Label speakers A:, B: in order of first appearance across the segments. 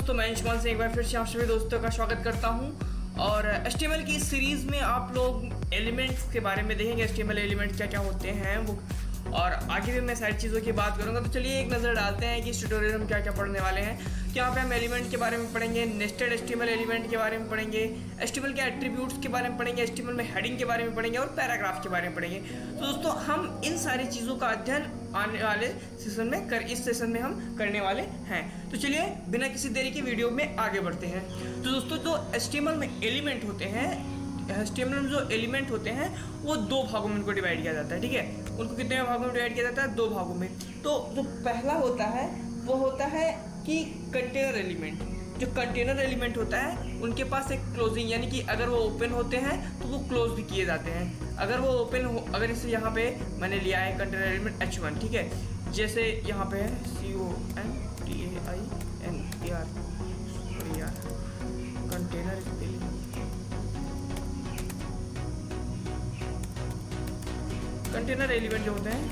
A: दोस्तों, मैं अंशुमान से एक बार फिर से आप सभी दोस्तों का स्वागत करता हूं। और HTML की सीरीज़ में आप लोग एलिमेंट्स के बारे में देखेंगे। HTML एलिमेंट क्या क्या होते हैं वो, और आगे भी मैं सारी चीज़ों की बात करूंगा। तो चलिए एक नज़र डालते हैं कि इस ट्यूटोरियल में क्या क्या पढ़ने वाले हैं। तो यहाँ पे हम एलिमेंट के बारे में पढ़ेंगे, नेस्टेड HTML एलिमेंट के बारे में पढ़ेंगे, HTML के एट्रीब्यूट्स के बारे में पढ़ेंगे, HTML में हेडिंग के बारे में पढ़ेंगे और पैराग्राफ के बारे में पढ़ेंगे। तो दोस्तों, हम इन सारी चीज़ों का अध्ययन आने वाले सेशन में इस सेशन में हम करने वाले हैं। तो चलिए बिना किसी देरी के वीडियो में आगे बढ़ते हैं। तो दोस्तों, जो HTML में एलिमेंट होते हैं, HTML में जो एलिमेंट होते हैं वो दो भागों में उनको डिवाइड किया जाता है। ठीक है, उनको कितने भागों में डिवाइड किया जाता है? दो भागों में। तो जो पहला होता है वो होता है कि कंटेनर एलिमेंट। जो कंटेनर एलिमेंट होता है उनके पास एक क्लोजिंग, यानी कि अगर वो ओपन होते हैं तो वो क्लोज भी किए जाते हैं। अगर वो ओपन हो, अगर इसे यहाँ पे मैंने लिया है कंटेनर एलिमेंट H1, ठीक है, जैसे यहाँ पे है CONTAINER container element. Container element जो होते हैं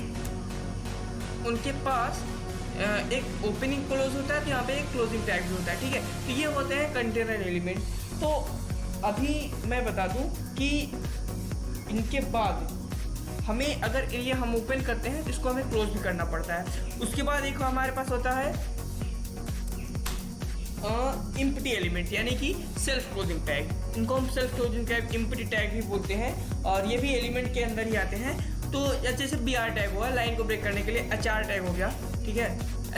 A: उनके पास एक ओपनिंग क्लोज होता है, तो यहाँ पे एक क्लोजिंग टैग भी होता है। ठीक है, तो ये होते हैं कंटेनर एलिमेंट। तो अभी मैं बता दूं कि इनके बाद हमें अगर ये हम ओपन करते हैं तो इसको हमें क्लोज भी करना पड़ता है। उसके बाद एक हमारे पास होता है इम्प्टी एलिमेंट, यानी कि सेल्फ क्लोजिंग टैग। इनको हम self closing tag, empty tag भी बोलते हैं, और ये भी एलिमेंट के अंदर ही आते हैं। तो जैसे BR टैग हुआ लाइन को ब्रेक करने के लिए, HR टैग हो गया, ठीक है,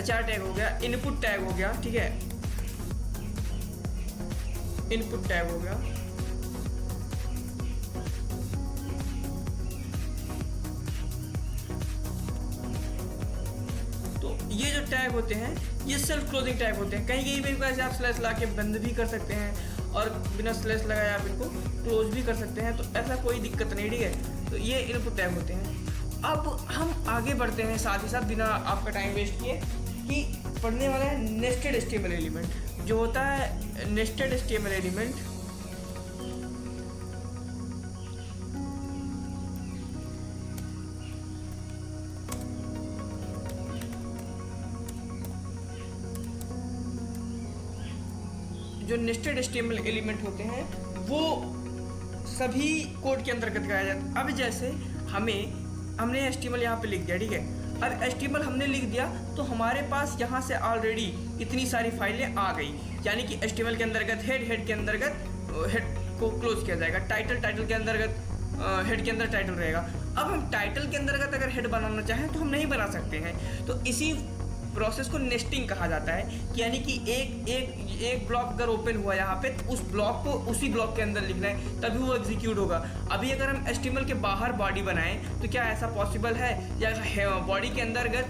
A: HR टैग हो गया, इनपुट टैग हो गया, ठीक है, इनपुट टैग हो गया। तो ये जो टैग होते हैं ये सेल्फ क्लोजिंग टैग होते हैं। कहीं कहीं पे आप स्लैश ला के बंद भी कर सकते हैं और बिना स्लैश लगाए आप इनको क्लोज भी कर सकते हैं, तो ऐसा कोई दिक्कत नहीं। ठीक है, तो ये इनपुट टैग होते हैं। अब हम आगे बढ़ते हैं साथ ही साथ बिना आपका टाइम वेस्ट किए कि पढ़ने वाला है नेस्टेड HTML एलिमेंट। जो होता है नेस्टेड HTML एलिमेंट, जो नेस्टेड HTML एलिमेंट होते हैं वो सभी कोड के अंतर्गत गाया जाता है। अब जैसे हमने HTML यहाँ पे लिख दिया, ठीक है, अब HTML हमने लिख दिया तो हमारे पास यहाँ से ऑलरेडी इतनी सारी फाइलें आ गई, यानी कि HTML के अंतर्गत हेड के अंतर्गत हेड को क्लोज किया जाएगा, टाइटल के अंतर्गत हेड के अंदर टाइटल रहेगा। अब हम टाइटल के अंतर्गत अगर हेड बनाना चाहें तो हम नहीं बना सकते हैं। तो इसी प्रोसेस को नेस्टिंग कहा जाता है, यानी कि एक ब्लॉक अगर ओपन हुआ यहाँ पे तो उस ब्लॉक को उसी ब्लॉक के अंदर लिखना है, तभी वो एग्जीक्यूट होगा। अभी अगर हम HTML के बाहर बॉडी बनाएं तो क्या ऐसा पॉसिबल है, या बॉडी के अंतर्गत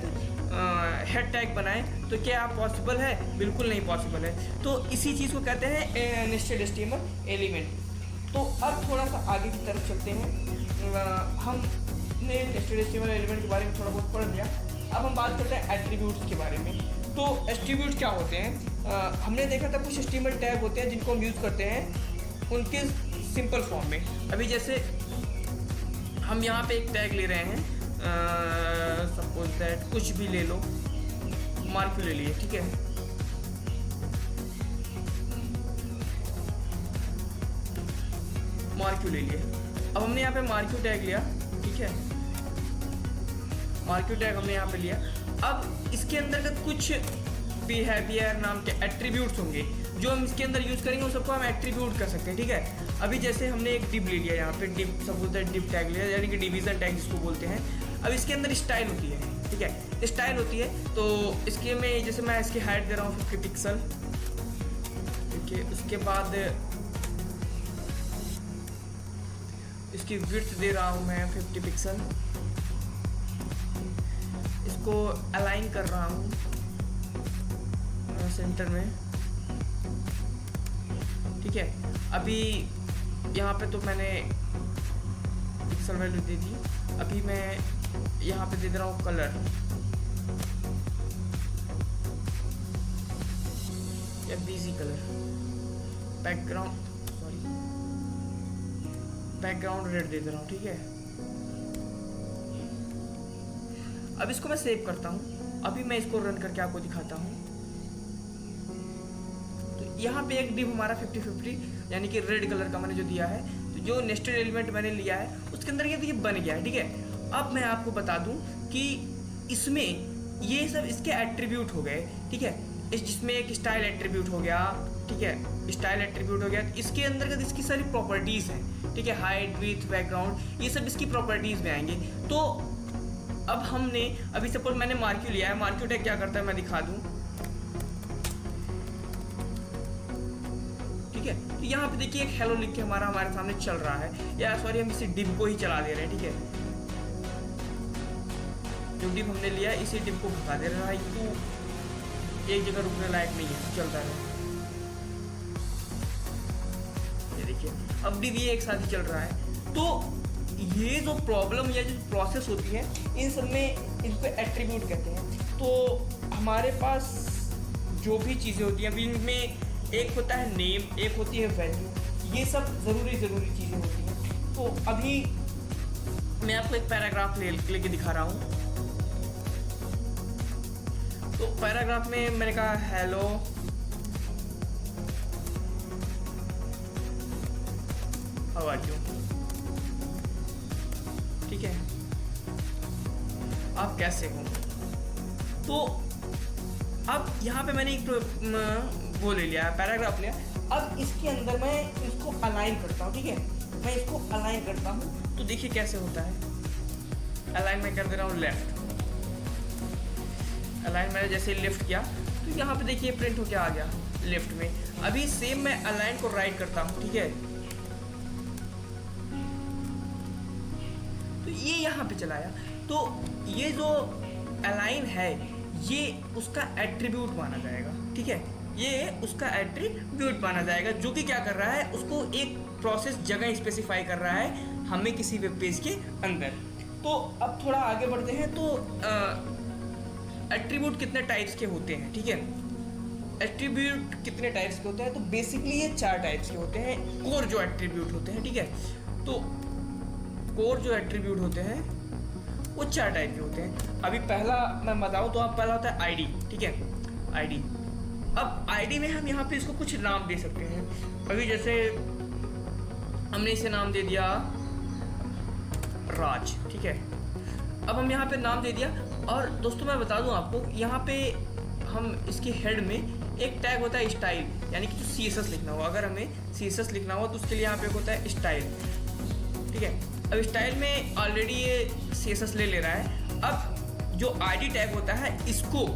A: हेड टैग बनाएं तो क्या पॉसिबल है? बिल्कुल नहीं पॉसिबल है। तो इसी चीज़ को कहते हैं नेस्टेड HTML एलिमेंट। तो अब थोड़ा सा आगे की तरफ चलते हैं। हमने नेस्टेड HTML एलिमेंट के बारे में थोड़ा बहुत पढ़ लिया। अब हम बात करते हैं एट्रीब्यूट्स के बारे में। तो एट्रीब्यूट्स क्या होते हैं? हमने देखा था कुछ HTML टैग होते हैं जिनको हम यूज़ करते हैं उनके सिंपल फॉर्म में। अभी जैसे हम यहाँ पे एक टैग ले रहे हैं, सपोज दैट कुछ भी ले लो, मार्क्यू ले लिए, ठीक है, मार्क्यू ले लिए। अब हमने यहाँ पे मार्क्यू टैग लिया, ठीक है, मार्क्यू टैग हमने यहाँ पे लिया। अब इसके अंतर्गत कुछ बिहेवियर नाम के एट्रीब्यूट्स होंगे जो हम इसके अंदर यूज़ करेंगे, उन सबको हम एट्रीब्यूट कर सकते हैं। ठीक है, अभी जैसे हमने एक डिव ले लिया, यहाँ पे div, suppose that div tag लिया, यानी कि डिवीजन टैग जिसको बोलते हैं। अब इसके अंदर स्टाइल होती है, ठीक है, स्टाइल होती है। तो इसके में जैसे मैं इसकी हाइट दे रहा हूँ 50 पिक्सल, ठीक है, उसके बाद इसकी विड्थ दे रहा हूँ मैं 50 पिक्सल, इसको अलाइन कर रहा हूँ सेंटर में, ठीक है। अभी यहाँ पे तो मैंने पिक्सल वैल्यू दे दी। अभी मैं यहाँ पे दे दे रहा हूँ कलर या बीजी कलर, बैकग्राउंड रेड दे दे रहा हूँ, ठीक है। अब इसको मैं सेव करता हूँ। अभी मैं इसको रन करके आपको दिखाता हूँ। यहाँ पे एक डिव हमारा 50-50 यानी कि रेड कलर का मैंने जो दिया है, तो जो नेस्टेड एलिमेंट मैंने लिया है उसके अंदर ये देखिए बन गया है, ठीक है। अब मैं आपको बता दूं कि इसमें ये सब इसके एट्रीब्यूट हो गए, ठीक है। इस जिसमें एक स्टाइल एट्रीब्यूट हो गया, ठीक है, स्टाइल एट्रीब्यूट हो गया, इसके अंतर्गत इसकी सारी प्रॉपर्टीज़ हैं, ठीक है, हाइट, विड्थ, बैकग्राउंड, ये सब इसकी प्रॉपर्टीज़ में आएंगे। तो अब हमने अभी सपोज मैंने मार्क्यू लिया है, मार्क्यू टैग क्या करता है मैं दिखा दूं, ठीक है। तो यहाँ पे देखिए एक हेलो लिख के हमारे सामने चल रहा है, या सॉरी हम इसी डिव को ही चला दे रहे हैं, ठीक है। जो डिव हमने लिया है इसी डिव को भगा दे रहा है, तो एक जगह रुकने लायक नहीं है, चलता है। ये देखिए अब डिव ये एक साथ ही चल रहा है। तो ये जो प्रॉब्लम या जो प्रोसेस होती है इन सब में इनको एट्रीब्यूट कहते हैं। तो हमारे पास जो भी चीज़ें होती हैं इनमें एक होता है नेम, एक होती है वैल्यू, ये सब ज़रूरी चीज़ें होती हैं। तो अभी मैं आपको एक पैराग्राफ लेके दिखा रहा हूँ। तो पैराग्राफ में मैंने कहा हेलो, हाउ आर यू, ठीक है, आप कैसे हो। तो अब यहाँ पे मैंने एक वो ले लिया, पैराग्राफ लिया। अब इसके अंदर मैं इसको अलाइन करता हूँ, ठीक है, मैं इसको अलाइन करता हूँ। तो देखिए कैसे होता है, अलाइन मैं कर दे रहा हूँ लेफ्ट, अलाइन मैंने जैसे लेफ्ट किया तो यहाँ पे देखिए प्रिंट होके आ गया लेफ्ट में। अभी सेम मैं अलाइन को राइट करता हूँ, ठीक है, तो ये यहाँ पे चलाया। तो ये जो अलाइन है ये उसका एट्रीब्यूट माना जाएगा, ठीक है, ये उसका एट्रीब्यूट माना जाएगा, जो कि क्या कर रहा है, उसको एक प्रोसेस जगह स्पेसिफाई कर रहा है हमें किसी वेब पेज के अंदर। तो अब थोड़ा आगे बढ़ते हैं। तो एट्रीब्यूट कितने टाइप्स के होते हैं, ठीक है, एट्रीब्यूट कितने टाइप्स के होते हैं, तो बेसिकली ये 4 टाइप्स के होते हैं, कोर जो एट्रीब्यूट होते हैं, ठीक है। तो कोर जो एट्रीब्यूट होते हैं वो 4 टाइप के होते हैं। अभी पहला मैं बताऊं तो अब पहला होता है आईडी, ठीक है, आईडी। अब आईडी में हम यहाँ पे इसको कुछ नाम दे सकते हैं। अभी जैसे हमने इसे नाम दे दिया राज, ठीक है। अब हम यहाँ पे नाम दे दिया। और दोस्तों मैं बता दूं आपको, यहाँ पे हम इसके हेड में एक टैग होता है स्टाइल, यानी कि जो CSS लिखना हो, अगर हमें CSS लिखना हो तो उसके लिए यहाँ पे होता है स्टाइल, ठीक है। अब स्टाइल में ऑलरेडी ये CSS ले रहा है। अब जो ID टैग होता है इसको,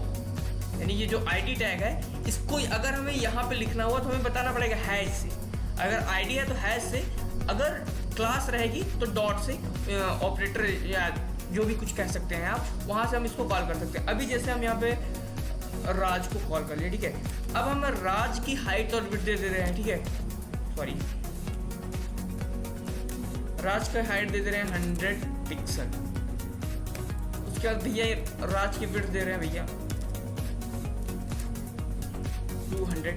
A: यानी ये जो ID टैग है इसको अगर हमें यहाँ पे लिखना हुआ तो हमें बताना पड़ेगा हैश से। अगर ID है तो हैश से, अगर क्लास रहेगी तो डॉट से, ऑपरेटर या जो भी कुछ कह सकते हैं आप, वहाँ से हम इसको कॉल कर सकते हैं। अभी जैसे हम यहाँ पे राज को कॉल कर लिए, ठीक है। अब हम राज की हाइट और विड्थ दे रहे हैं, ठीक है, सॉरी, राज का हाइट दे रहे हैं 100 पिक्सल। उसके बाद भैया राज की विड्थ दे रहे हैं भैया 200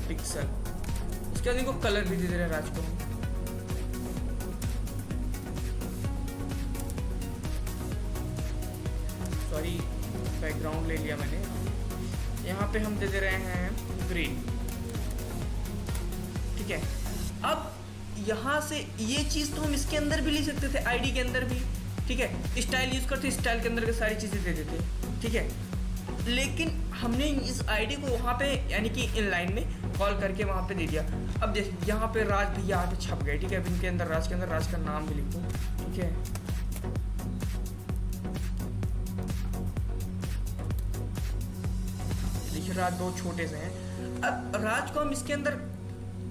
A: पिक्सल। उसके बाद इनको कलर भी दे रहे हैं राज को, सॉरी बैकग्राउंड ले लिया मैंने, यहाँ पे हम दे रहे हैं ग्रीन, ठीक है। अब यहाँ से ये चीज़ तो हम इसके अंदर भी ले सकते थे, आईडी के अंदर भी, ठीक है, स्टाइल यूज़ करते, स्टाइल के अंदर के सारी चीज़ें दे देते, ठीक है। लेकिन हमने इस आईडी को वहाँ पे यानी कि इनलाइन में कॉल करके वहाँ पे दे दिया। अब देखिए यहाँ पे राज भैया आके छप गए, ठीक है। अब इनके अंदर राज के अंदर राज का नाम भी लिख दूँ, ठीक है। देखिए राज बहुत छोटे से हैं। अब राज को हम इसके अंदर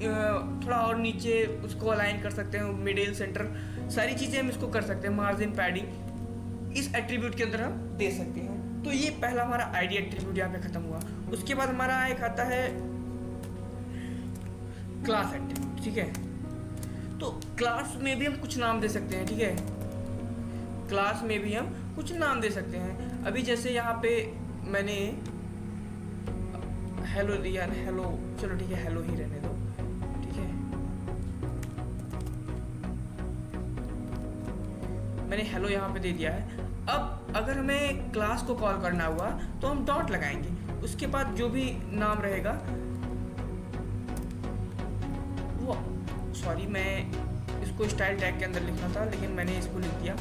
A: थोड़ा और नीचे उसको अलाइन कर सकते हैं, मिडिल, सेंटर, सारी चीज़ें हम इसको कर सकते हैं, मार्जिन, पैडिंग इस एट्रीब्यूट के अंदर हम दे सकते हैं। तो ये पहला हमारा आईडी एट्रीब्यूट यहाँ पे खत्म हुआ। उसके बाद हमारा एक आता है क्लास एट्रीब्यूट, ठीक है। तो क्लास में भी हम कुछ नाम दे सकते हैं, ठीक है, क्लास में भी हम कुछ नाम दे सकते हैं। अभी जैसे यहाँ पे मैंने हेलो दिया, हेलो, चलो ठीक है, हेलो ही रहने दो, ठीक है। मैंने हेलो यहाँ पे दे दिया है। अब अगर हमें क्लास को कॉल करना हुआ तो हम डॉट लगाएंगे, उसके बाद जो भी नाम रहेगा तो सॉरी, मैं इसको स्टाइल टैग के अंदर लिखना था, लेकिन मैंने इसको लिख दिया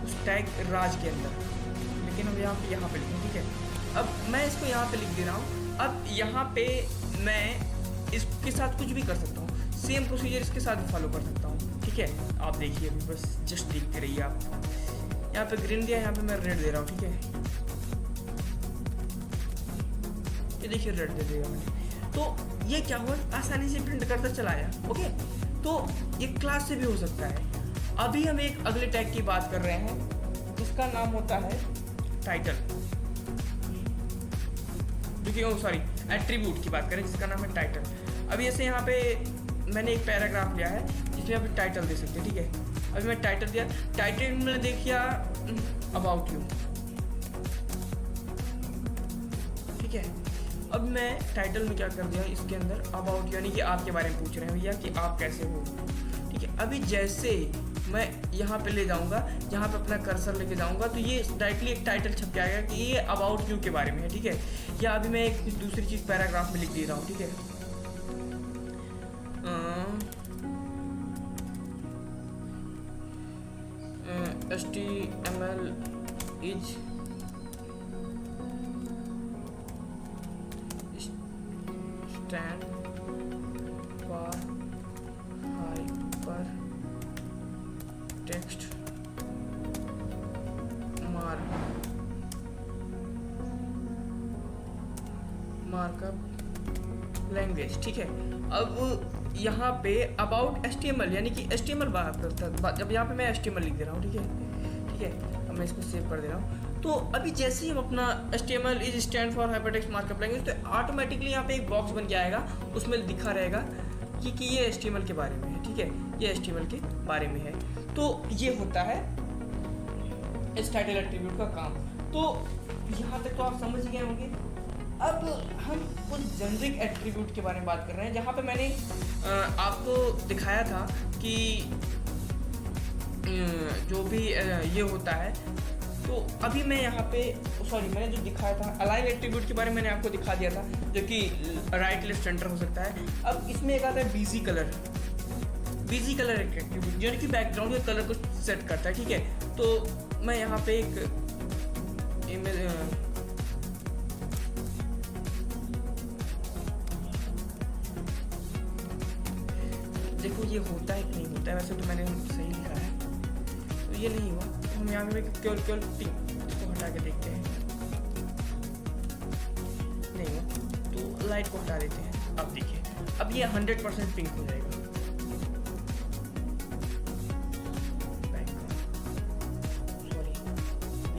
A: उस टैग राज के अंदर, लेकिन हम यहाँ पे लिखें, ठीक है। अब मैं इसको यहाँ पे लिख दे रहा हूँ। अब यहाँ पे मैं इसके साथ कुछ भी कर सकता हूँ, सेम प्रोसीजर इसके साथ भी फॉलो कर सकता हूँ, ठीक है। आप देखिए अभी, बस जस्ट देखते रहिए आप। यहाँ पे ग्रीन दिया, यहाँ पे मैं रेड दे रहा हूँ, ठीक है। ये देखिए रेड दे दिया मैंने, तो ये क्या हुआ, आसानी से प्रिंट करता चला आया। ओके, तो ये क्लास से भी हो सकता है। अभी हम एक अगले टैग की बात कर रहे हैं जिसका नाम होता है टाइटल, सॉरी एट्रीब्यूट की बात करें जिसका नाम है टाइटल। अभी ऐसे यहाँ पे मैंने एक पैराग्राफ लिया है जिसमें आप टाइटल दे सकते हैं, ठीक है। अभी मैं टाइटल दिया, टाइटल में देखिए अबाउट यू, ठीक है। अब मैं टाइटल में क्या कर दिया, इसके अंदर अबाउट यानी कि आपके बारे में पूछ रहे हैं भैया कि आप कैसे हो, ठीक है। अभी जैसे मैं यहाँ पे ले जाऊँगा, यहाँ पे अपना कर्सर लेके जाऊँगा, तो ये डायरेक्टली एक टाइटल छप के आएगा कि ये अबाउट यू के बारे में है, ठीक है। या अभी मैं एक दूसरी चीज़ पैराग्राफ में लिख दे रहा हूँ, ठीक है। HTML is stand for hyper text markup language, ठीक है। अब यहाँ पे अबाउट HTML यानी कि HTML बात करता है, जब यहाँ पे मैं HTML लिख दे रहा हूँ, ठीक है, ठीक है। अब मैं इसको सेव कर दे रहा हूँ। तो अभी जैसे ही हम अपना HTML is stand for hypertext markup language, तो ऑटोमेटिकली यहाँ पे एक बॉक्स बन के आएगा, उसमें दिखा रहेगा कि ये HTML के बारे में है, ठीक है, ये HTML के बारे में है। तो ये होता है इस टाइटल एट्रीब्यूट का काम। तो यहाँ तक तो आप समझ गए होंगे। अब हम कुछ जेनरिक एट्रीब्यूट के बारे में बात कर रहे हैं, जहाँ पे मैंने आपको दिखाया था कि जो भी ये होता है। तो अभी मैं यहाँ पे सॉरी, मैंने जो दिखाया था अलाइन एट्रीब्यूट के बारे में मैंने आपको दिखा दिया था, जो कि राइट लेफ्ट सेंटर हो सकता है। अब इसमें एक आता है बिजी कलर। बिजी कलर एक एट्रीब्यूट जो कि बैकग्राउंड के कलर को सेट करता है, ठीक है। तो मैं यहाँ पे एक इमेज देखो, ये होता है कि नहीं होता है, वैसे तो मैंने सही लिखा है, तो ये नहीं हुआ। तो हम यहाँ पे केवल इसको हटा के देखते हैं, नहीं हुआ तो लाइट को हटा देते हैं। अब देखिए, अब ये 100% पिंक हो जाएगा। सॉरी,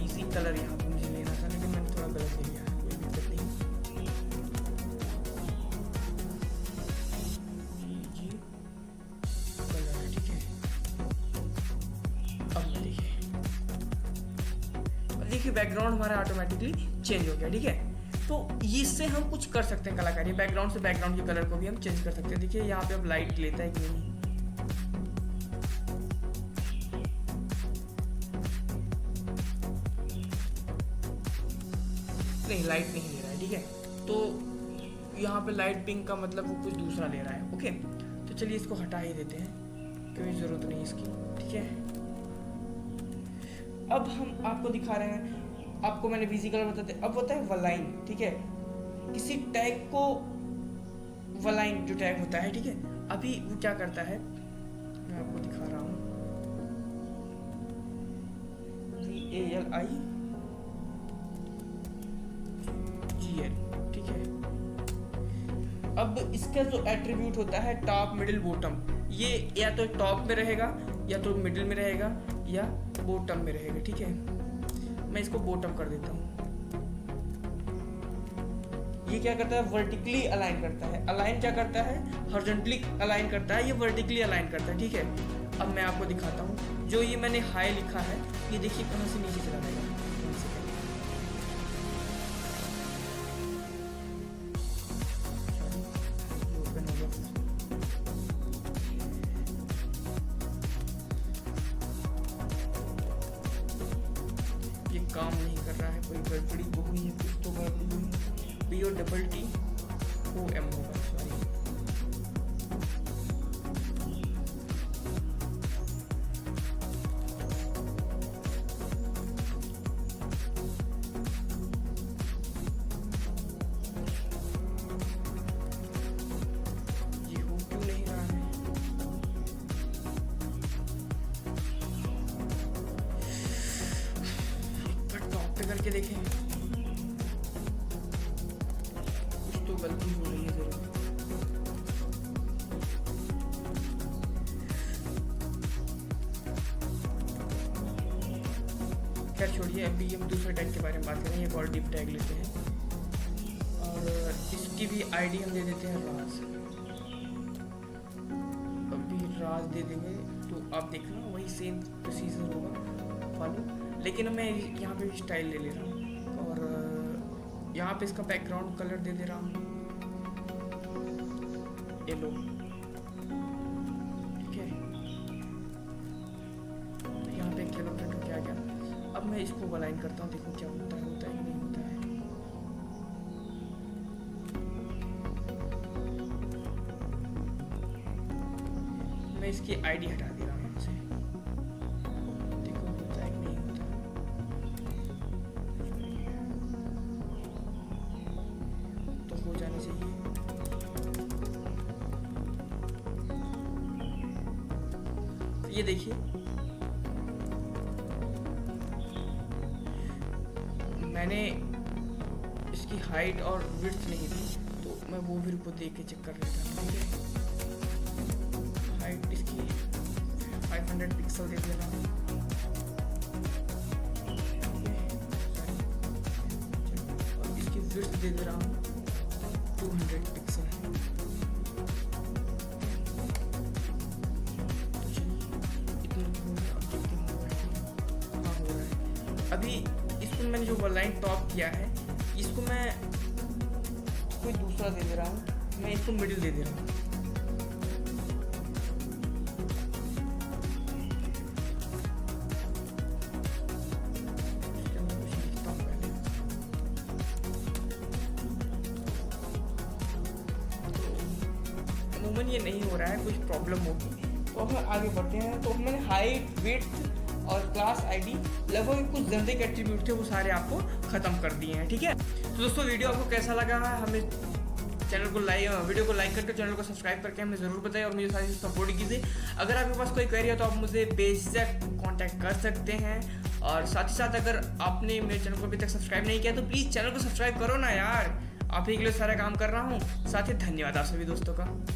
A: इसी कलर यहाँ पे मुझे लेना था, लेकिन मैंने थोड़ा गलत ले लिया, कोई दिक्कत नहीं। देखिए बैकग्राउंड हमारा ऑटोमेटिकली चेंज हो गया, ठीक है। तो इससे हम कुछ कर सकते हैं कलाकारी, बैकग्राउंड से बैकग्राउंड के कलर को भी हम चेंज कर सकते हैं। देखिए यहाँ पे अब लाइट लेता है कि नहीं, लाइट नहीं ले रहा है, ठीक है। तो यहाँ पे लाइट पिंक का मतलब वो कुछ दूसरा ले रहा है। ओके, तो चलिए इसको हटा ही देते हैं, कोई ज़रूरत नहीं इसकी, ठीक है। अब हम आपको दिखा रहे हैं, आपको मैंने बिजी कलर बताते, अब होता है वलाइन, ठीक है। किसी टैग को वलाइन जो टैग होता है, ठीक है। अभी वो क्या करता है, मैं आपको दिखा रहा हूँ, VALIGL, ठीक है। अब इसका जो एट्रीब्यूट होता है टॉप मिडिल बॉटम, ये या तो टॉप में रहेगा, या तो मिडिल में रहेगा, या बॉटम में रहेगा, ठीक है। मैं इसको बॉटम कर देता हूँ। ये क्या करता है, वर्टिकली अलाइन करता है। अलाइन क्या करता है, हॉरिजॉन्टली अलाइन करता है, ये वर्टिकली अलाइन करता है, ठीक है। अब मैं आपको दिखाता हूँ, जो ये मैंने हाई लिखा है, ये देखिए कहाँ से नीचे चला जाएगा। काम नहीं कर रहा है, कोई गड़बड़ी तो हुई है, कुछ तो गड़बड़ी हुई। POTTOM होगा, सॉरी। करके देखें, कुछ तो गलती हो रही है जरूर। खैर छोड़िए, अभी हम दूसरे टैग के बारे में बात करेंगे। एक और डिप टैग लेते हैं और इसकी भी आईडी हम दे देते हैं राज। अभी राज दे देंगे तो आप देखना वही सेम प्रोसीजर होगा फॉलो, लेकिन मैं यहाँ पे स्टाइल ले ले रहा हूँ और यहाँ पे इसका बैकग्राउंड कलर दे दे रहा हूँ येलो। ठीक है, यहाँ पे येलो कलर क्या गया। अब मैं इसको अलाइन करता हूँ, देखो क्या होता है कि नहीं होता है। मैं इसकी आईडी हटा दे रहा हूँ यहाँ से, देखो होता है कि नहीं होता है। तो हो जानी चाहिए। ये देखिए, मैंने इसकी हाइट और विड्थ नहीं दी, तो मैं वो भी को देख के चेक कर लेता हूँ। ठीक है, हाइट इसकी 500 पिक्सल दे देना, और इसकी विड्थ दे दे रहा हूँ 200 पिक्सल। अभी इसको मैंने जो लाइन टॉप किया है, इसको मैं कोई दूसरा दे दे रहा हूँ, मैं इसको मिडिल दे दे रहा हूँ। अमूमन ये नहीं हो रहा है, कुछ प्रॉब्लम होगी, तो अब हम आगे बढ़ते हैं। तो मैंने हाइट, विड्थ और क्लास आईडी लगभग कुछ जनरिक एट्रीब्यूट थे वो सारे आपको खत्म कर दिए हैं। ठीक है, तो दोस्तों वीडियो आपको कैसा लगा है, हमें चैनल को वीडियो को लाइक करके चैनल को सब्सक्राइब करके हमें ज़रूर बताइए और मुझे सारी सपोर्ट कीजिए। अगर आपके पास कोई क्वेरी है तो आप मुझे बेशक कांटेक्ट कर सकते हैं, और साथ ही साथ अगर आपने मेरे चैनल को अभी तक सब्सक्राइब नहीं किया तो प्लीज़ चैनल को सब्सक्राइब करो ना यार, आप ही के लिए सारा काम कर रहा हूँ। साथ ही धन्यवाद आप सभी दोस्तों का।